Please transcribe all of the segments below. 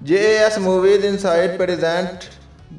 JAS movies inside present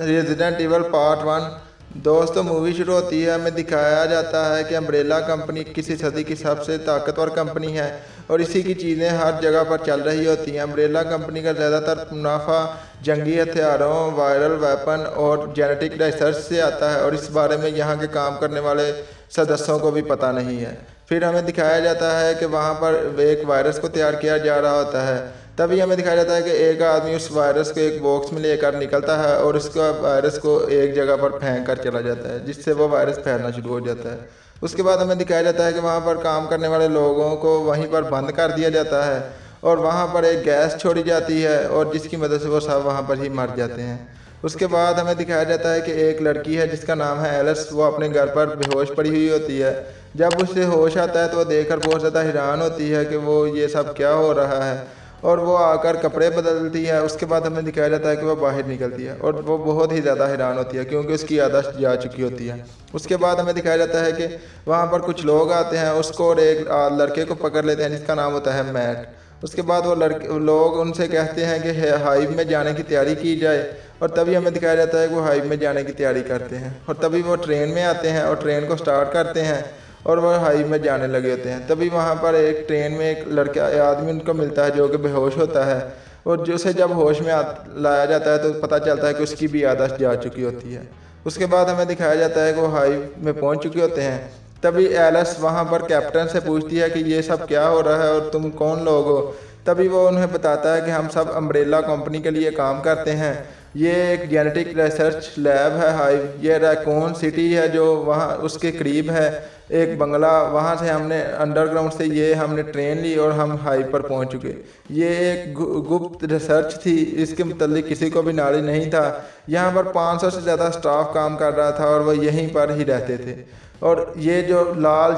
resident evil part 1। दोस्तों movie शुरू होती है, हमें दिखाया जाता है कि अम्ब्रेला कंपनी किसी सदी की सबसे ताकतवर कंपनी है और इसी की चीज़ें हर जगह पर चल रही होती हैं। अम्ब्रेला कंपनी का ज़्यादातर मुनाफा जंगी हथियारों, वायरल वेपन और जेनेटिक रिसर्च से आता है और इस बारे में यहाँ के काम करने वाले सदस्यों को भी पता नहीं है। फिर हमें दिखाया जाता है कि वहाँ पर एक वायरस को तैयार किया जा रहा होता है। तभी हमें दिखाया जाता है कि एक आदमी उस वायरस को एक बॉक्स में लेकर निकलता है और उसका वायरस को एक जगह पर फेंक कर चला जाता है, जिससे वो वायरस फैलना शुरू हो जाता है। उसके बाद हमें दिखाया जाता है कि वहाँ पर काम करने वाले लोगों को वहीं पर बंद कर दिया जाता है और वहाँ पर एक गैस छोड़ी जाती है और जिसकी मदद से वो सब वहाँ पर ही मर जाते हैं। उसके बाद हमें दिखाया जाता है कि एक लड़की है जिसका नाम है एलिस, वो अपने घर पर बेहोश पड़ी हुई होती है। जब उसे होश आता है तो वो देखकर बहुत ज़्यादा हैरान होती है कि वो ये सब क्या हो रहा है और वो आकर कपड़े बदलती है। उसके बाद हमें दिखाया जाता है कि वो बाहर निकलती है और वो बहुत ही ज़्यादा हैरान होती है क्योंकि उसकी आदत जा चुकी होती है। उसके बाद हमें दिखाया जाता है कि वहाँ पर कुछ लोग आते हैं, उसको और एक लड़के को पकड़ लेते हैं जिसका नाम होता है मैट। उसके बाद वो लोग उनसे कहते हैं कि हाइव में जाने की तैयारी की जाए और तभी हमें दिखाया जाता है कि वो हाइव में जाने की तैयारी करते हैं और तभी वो ट्रेन में आते हैं और ट्रेन को स्टार्ट करते हैं और वह हाइव में जाने लगे होते हैं। तभी वहाँ पर एक ट्रेन में एक लड़का आदमी उनको मिलता है जो कि बेहोश होता है और जो उसे जब होश में लाया जाता है तो पता चलता है कि उसकी भी आदत जा चुकी होती है। उसके बाद हमें दिखाया जाता है कि वो हाइव में पहुँच चुके होते हैं। तभी एलिस वहाँ पर कैप्टन से पूछती है कि ये सब क्या हो रहा है और तुम कौन लोग हो। तभी वो उन्हें बताता है कि हम सब अम्ब्रेला कंपनी के लिए काम करते हैं। ये एक जेनेटिक रिसर्च लैब है हाइव, ये रैकून सिटी है जो वहाँ उसके करीब है एक बंगला, वहाँ से हमने अंडरग्राउंड से ये हमने ट्रेन ली और हम हाइव पर पहुँच चुके। ये एक गुप्त रिसर्च थी, इसके मतलब किसी को भी नॉलेज नहीं था। यहाँ पर 500 से ज़्यादा स्टाफ काम कर रहा था और वह यहीं पर ही रहते थे और ये जो लाल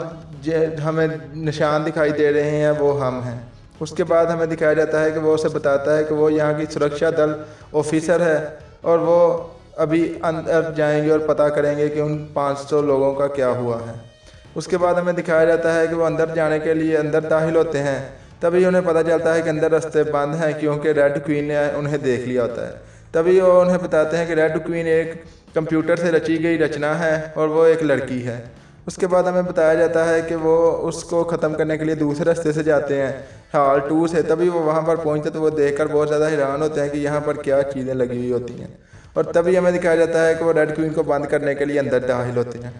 हमें निशान दिखाई दे रहे हैं वो हम हैं। उसके बाद हमें दिखाया जाता है कि वो उसे बताता है कि वो यहाँ की सुरक्षा दल ऑफिसर है और वो अभी अंदर जाएंगे और पता करेंगे कि उन 500 लोगों का क्या हुआ है। उसके बाद हमें दिखाया जाता है कि वो अंदर जाने के लिए अंदर दाखिल होते हैं। तभी उन्हें पता चलता है कि अंदर रास्ते बंद हैं क्योंकि रेड क्वीन ने उन्हें देख लिया होता है। तभी वो उन्हें बताते हैं कि रेड क्वीन एक कंप्यूटर से रची गई रचना है और वो एक लड़की है। उसके बाद हमें बताया जाता है कि वो उसको ख़त्म करने के लिए दूसरे रास्ते से जाते हैं हॉल 2 से। तभी वो वहाँ पर पहुँचते तो वो देखकर बहुत ज़्यादा हैरान होते हैं कि यहाँ पर क्या चीज़ें लगी हुई होती हैं और तभी हमें दिखाया जाता है कि वो रेड क्वीन को बंद करने के लिए अंदर दाखिल होते हैं।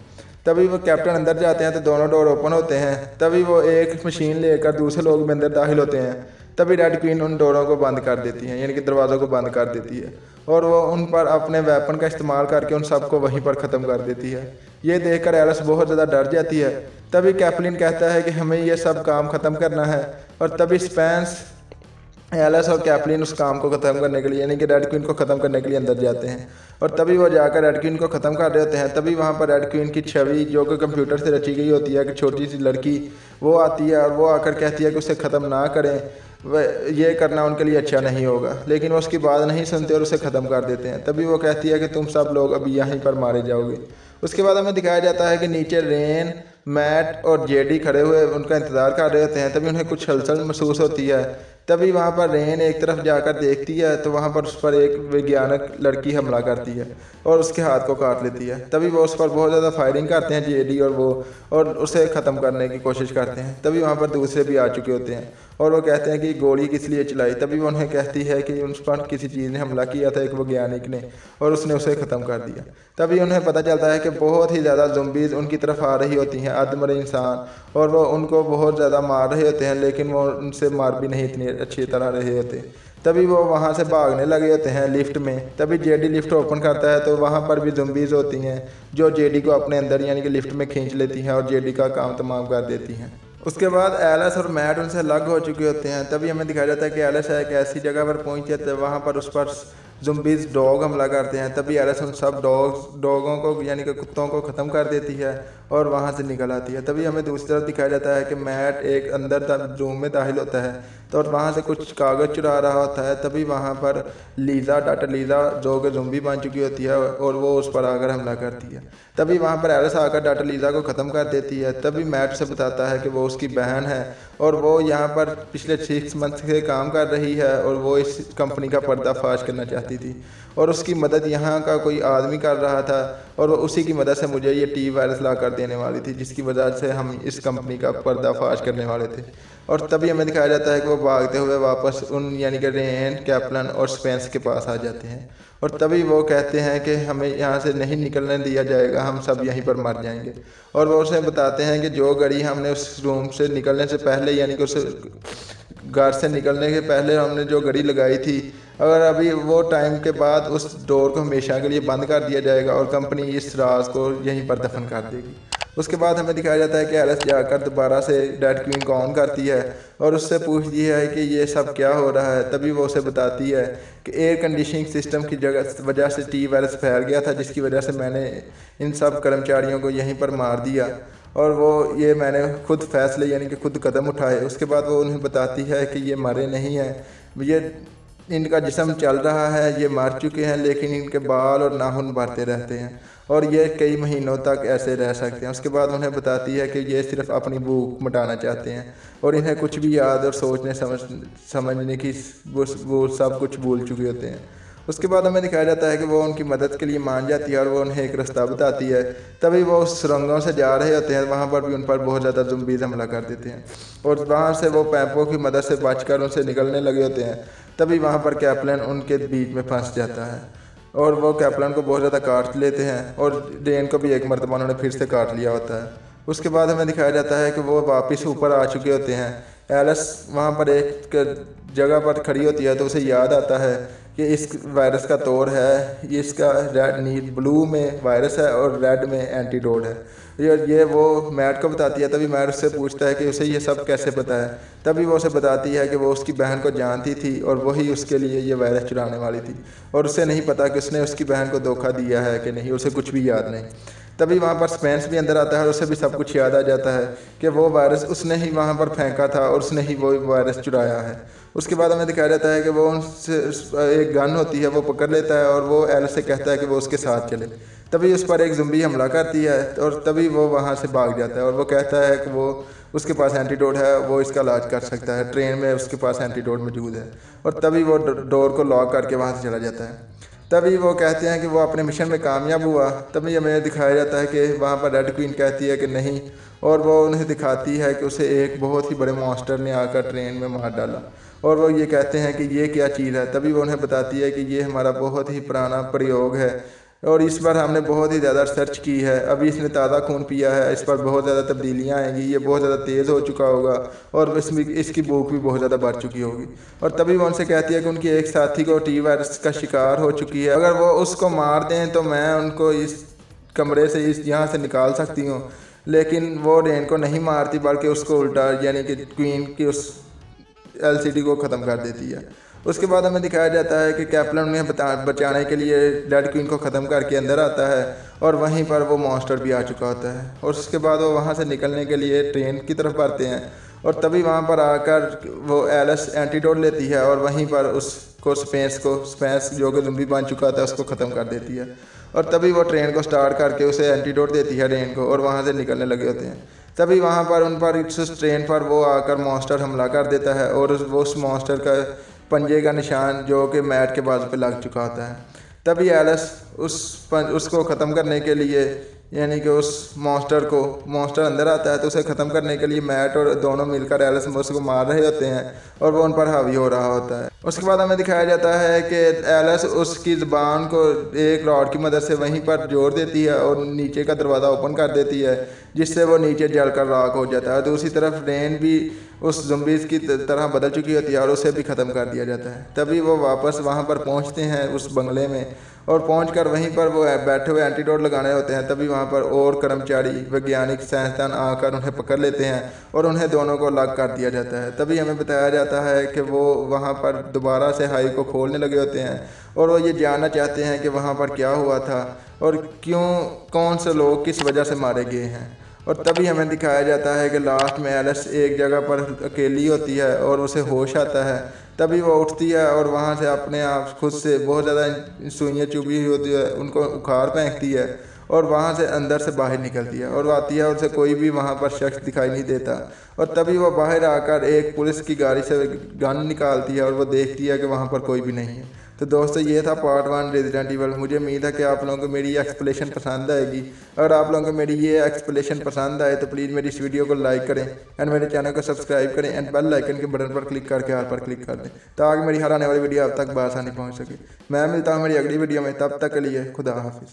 तभी वो कैप्टन अंदर जाते हैं तो दोनों डोर ओपन होते हैं। तभी वो एक मशीन लेकर दूसरे लोग भी अंदर दाखिल होते हैं। तभी रेड क्वीन उन डोरों को बंद कर देती है, यानी कि दरवाज़ों को बंद कर देती है और वो उन पर अपने वेपन का इस्तेमाल करके उन सबको वहीं पर ख़त्म कर देती है। ये देखकर एलिस बहुत ज़्यादा डर जाती है। तभी कैप्लिन कहता है कि हमें ये सब काम ख़त्म करना है और तभी स्पेंस, एलिस और कैप्लिन उस काम को ख़त्म करने के लिए यानी कि रेड क्वीन को ख़त्म करने के लिए अंदर जाते हैं और तभी वो जाकर रेड क्वीन को ख़त्म कर रहे होते हैं। तभी वहाँ पर रेड क्वीन की छवि जो कि कंप्यूटर से रची गई होती है कि छोटी सी लड़की, वो आती है और वो आकर कहती है कि उसे ख़त्म ना करें, वह ये करना उनके लिए अच्छा नहीं होगा। लेकिन वो उसकी बात नहीं सुनते और उसे ख़त्म कर देते हैं। तभी वो कहती है कि तुम सब लोग अभी यहीं पर मारे जाओगे। उसके बाद हमें दिखाया जाता है कि नीचे रेन, मैट और जेडी खड़े हुए उनका इंतज़ार कर रहे होते हैं। तभी उन्हें कुछ हलचल महसूस होती है। तभी वहाँ पर रेन एक तरफ जाकर देखती है तो वहाँ पर उस पर एक वैज्ञानिक लड़की हमला करती है और उसके हाथ को काट लेती है। तभी वो उस पर बहुत ज़्यादा फायरिंग करते हैं जेडी और वो, और उसे ख़त्म करने की कोशिश करते हैं। तभी वहाँ पर दूसरे भी आ चुके होते हैं और वो कहते हैं कि गोली किस लिए चलाई। तभी वो उन्हें कहती है कि उस पर किसी चीज़ ने हमला किया था, एक वैज्ञानिक ने, और उसने उसे ख़त्म कर दिया। तभी उन्हें पता चलता है कि बहुत ही ज़्यादा ज़ुम्बीज़ उनकी तरफ आ रही होती हैं, अधमरे इंसान, और वो उनको बहुत ज़्यादा मार रहे होते हैं लेकिन वो उनसे मार भी नहीं इतनी अच्छी तरह रहे होते। तभी वो वहाँ से भागने लगे होते हैं लिफ्ट में। तभी जेडी लिफ्ट ओपन करता है तो वहाँ पर भी ज़ुम्बीज़ होती हैं जो जेडी को अपने अंदर यानी कि लिफ्ट में खींच लेती हैं और जेडी का काम तमाम कर देती हैं। उसके बाद एलिस और मैट उनसे अलग हो चुके होते हैं। तभी हमें दिखाया जाता है कि एलिस एक ऐसी जगह पर पहुँच जाते हैं, वहाँ पर उस पर ज़ुम्बीज़ डॉग हमला करते हैं। तभी एलिस उन सब डॉगों को यानी कि कुत्तों को ख़त्म कर देती है और वहाँ से निकल आती है। तभी हमें दूसरी तरफ दिखाया जाता है कि मैट एक अंदर रूम में दाखिल होता है तो और वहाँ से कुछ कागज़ चुरा रहा होता है। तभी वहाँ पर लीज़ा, डॉक्टर लीज़ा जो कि ज़ुम्बी बन चुकी होती है और वो उस पर आकर हमला करती है। तभी वहाँ पर एलिस आकर डॉक्टर लीज़ा को ख़त्म कर देती है। तभी मैट से बताता है कि वो उसकी बहन है और वो यहाँ पर पिछले 6 मंथ से काम कर रही है और वो इस कंपनी का पर्दाफाश करना चाहती थी और उसकी मदद यहाँ का कोई आदमी कर रहा था और वो उसी की मदद से मुझे ये टी वायरस ला कर देने वाली थी, जिसकी वजह से हम इस कंपनी का पर्दाफाश करने वाले थे। और तभी हमें दिखाया जाता है कि वो भागते हुए वापस उन यानी कि रेन, कैप्लन और स्पेंस के पास आ जाते हैं और तभी वो कहते हैं कि हमें यहाँ से नहीं निकलने दिया जाएगा, हम सब यहीं पर मर जाएंगे। और वो उसे बताते हैं कि जो घड़ी हमने उस रूम से निकलने से पहले यानी कि उस घर से निकलने के पहले हमने जो घड़ी लगाई थी, अगर अभी वो टाइम के बाद उस डोर को हमेशा के लिए बंद कर दिया जाएगा और कंपनी इस राज को यहीं पर दफन कर देगी। उसके बाद हमें दिखाया जाता है कि एलिस जाकर दोबारा से डेड क्वीन को ऑन करती है और उससे पूछती है कि ये सब क्या हो रहा है। तभी वो उसे बताती है कि एयर कंडीशनिंग सिस्टम की वजह से टी वायरस फैल गया था, जिसकी वजह से मैंने इन सब कर्मचारियों को यहीं पर मार दिया और वो ये मैंने खुद फैसले यानी कि खुद कदम उठाए। उसके बाद वो उन्हें बताती है कि ये मरे नहीं हैं, ये इनका जिस्म चल रहा है, ये मर चुके हैं लेकिन इनके बाल और नाखून बढ़ते रहते हैं और ये कई महीनों तक ऐसे रह सकते हैं। उसके बाद उन्हें बताती है कि ये सिर्फ अपनी भूख मिटाना चाहते हैं और इन्हें कुछ भी याद और सोचने समझने की वो सब कुछ भूल चुके होते हैं। उसके बाद हमें दिखाया जाता है कि वो उनकी मदद के लिए मान जाती है और वो उन्हें एक रास्ता बताती है। तभी वो उस सुरंगों से जा रहे होते हैं, वहाँ पर भी उन पर बहुत ज़्यादा ज़ुम्बीज़ हमला कर देते हैं और वहाँ से वो पैपों की मदद से बचकर उनसे निकलने लगे होते हैं। तभी वहाँ पर कैप्लन उनके बीच में फंस जाता है और वो कैप्लन को बहुत ज़्यादा काट लेते हैं और रेन को भी एक मरतबा उन्होंने फिर से काट लिया होता है। उसके बाद हमें दिखाया जाता है कि वो वापस ऊपर आ चुके होते हैं। एलिस वहाँ पर एक जगह पर खड़ी होती है तो उसे याद आता है कि इस वायरस का तौर है, ये इसका रेड ब्लू में वायरस है और रेड में एंटीडोट है। ये वो मैट को बताती है। तभी मैट उससे पूछता है कि उसे ये सब कैसे पता है। तभी वो उसे बताती है कि वो उसकी बहन को जानती थी और वही उसके लिए ये वायरस चुराने वाली थी और उसे नहीं पता कि उसने उसकी बहन को धोखा दिया है कि नहीं, उसे कुछ भी याद नहीं। तभी वहाँ पर स्पेंस भी अंदर आता है और उसे भी सब कुछ याद आ जाता है कि वो वायरस उसने ही वहाँ पर फेंका था और उसने ही वो वायरस चुराया है। उसके बाद हमें दिखाया जाता है कि वो उनसे एक गन होती है वो पकड़ लेता है और वो एलिस से कहता है कि वो उसके साथ चले। तभी उस पर एक ज़ुम्बी हमला करती है और तभी वो वहाँ से भाग जाता है और वो कहता है कि वो उसके पास एंटीडोट है, वो इसका इलाज कर सकता है, ट्रेन में उसके पास एंटीडोट मौजूद है। और तभी वो डोर को लॉक करके वहाँ से चला जाता है। तभी वो कहते हैं कि वो अपने मिशन में कामयाब हुआ। तभी हमें दिखाया जाता है कि वहाँ पर रेड क्वीन कहती है कि नहीं और वो उन्हें दिखाती है कि उसे एक बहुत ही बड़े मॉन्स्टर ने आकर ट्रेन में मार डाला और वो ये कहते हैं कि ये क्या चीज़ है। तभी वो उन्हें बताती है कि ये हमारा बहुत ही पुराना प्रयोग है और इस बार हमने बहुत ही ज़्यादा सर्च की है, अभी इसने ताज़ा खून पिया है, इस पर बहुत ज़्यादा तब्दीलियाँ आएंगी, ये बहुत ज़्यादा तेज़ हो चुका होगा और इसमें इसकी भूख भी बहुत ज़्यादा बढ़ चुकी होगी। और तभी वो उनसे कहती है कि उनकी एक साथी को टी वायरस का शिकार हो चुकी है, अगर वो उसको मार दें तो मैं उनको इस कमरे से इस यहाँ से निकाल सकती हूँ। लेकिन वो रेन को नहीं मारती बल्कि उसको उल्टा यानी कि क्वीन की उस एलसीडी को ख़त्म कर देती है। उसके बाद हमें दिखाया जाता है कि कैप्लन उन्हें बचाने के लिए डेड क्वीन को ख़त्म करके अंदर आता है और वहीं पर वो मॉन्स्टर भी आ चुका होता है। और उसके बाद वो वहाँ से निकलने के लिए ट्रेन की तरफ बढ़ते हैं और तभी वहाँ पर आकर वो एलिस एंटीडोट लेती है और वहीं पर उसको स्पेंस जो कि ज़ुम्बी बन चुका था उसको ख़त्म कर देती है। और तभी वो ट्रेन को स्टार्ट करके उसे एंटीडोट देती है रेन को और वहाँ से निकलने लगे होते हैं। तभी वहाँ पर उन पर उस ट्रेन पर वो आकर मॉन्स्टर हमला कर देता है और वो उस मॉन्स्टर का पंजे का निशान जो कि मैट के बाजू पे लग चुका होता है। तभी एलिस उसको ख़त्म करने के लिए यानी कि उस मॉन्स्टर अंदर आता है तो उसे ख़त्म करने के लिए मैट और दोनों मिलकर एलिस उसको मार रहे होते हैं और वो उन पर हावी हो रहा होता है। उसके बाद हमें दिखाया जाता है कि एलिस उसकी ज़बान को एक रॉड की मदद से वहीं पर जोड़ देती है और नीचे का दरवाज़ा ओपन कर देती है जिससे वो नीचे जलकर राख हो जाता है। दूसरी तरफ रेन भी उस ज़ुम्बीज़ की तरह बदल चुकी होती है और उसे भी ख़त्म कर दिया जाता है। तभी वो वापस वहाँ पर पहुँचते हैं उस बंगले में और पहुंचकर वहीं पर वो बैठे हुए एंटीडोट लगाने होते हैं। तभी वहाँ पर और कर्मचारी वैज्ञानिक साइंसदान आकर उन्हें पकड़ लेते हैं और उन्हें दोनों को अलग कर दिया जाता है। तभी हमें बताया जाता है कि वो वहाँ पर दोबारा से हाई को खोलने लगे होते हैं और वो ये जानना चाहते हैं कि वहाँ पर क्या हुआ था और कौन से लोग किस वजह से मारे गए हैं। और तभी हमें दिखाया जाता है कि लास्ट में एलिस एक जगह पर अकेली होती है और उसे होश आता है। तभी वो उठती है और वहाँ से अपने आप खुद से बहुत ज़्यादा सुइयाँ चुभी हुई होती है उनको उखाड़ फेंकती है और वहाँ से अंदर से बाहर निकलती है और वो आती है और उसे कोई भी वहाँ पर शख्स दिखाई नहीं देता। और तभी वो बाहर आकर एक पुलिस की गाड़ी से गन निकालती है और वो देखती है कि वहाँ पर कोई भी नहीं है। तो दोस्तों ये था पार्ट 1 रेजिडेंट इवल। मुझे उम्मीद है कि आप लोगों को मेरी ये एक्सप्लेनेशन पसंद आएगी। अगर आप लोगों को मेरी ये एक्सप्लेनेशन पसंद आए तो प्लीज़ मेरी इस वीडियो को लाइक करें एंड मेरे चैनल को सब्सक्राइब करें एंड बेल आइकन के बटन पर क्लिक करके ऑल पर क्लिक कर दें ताकि मेरी हर आने वाली वीडियो आप तक बआसानी पहुँच सके। मैं मिलता हूँ मेरी अगली वीडियो में, तब तक के लिए खुदा हाफिज़।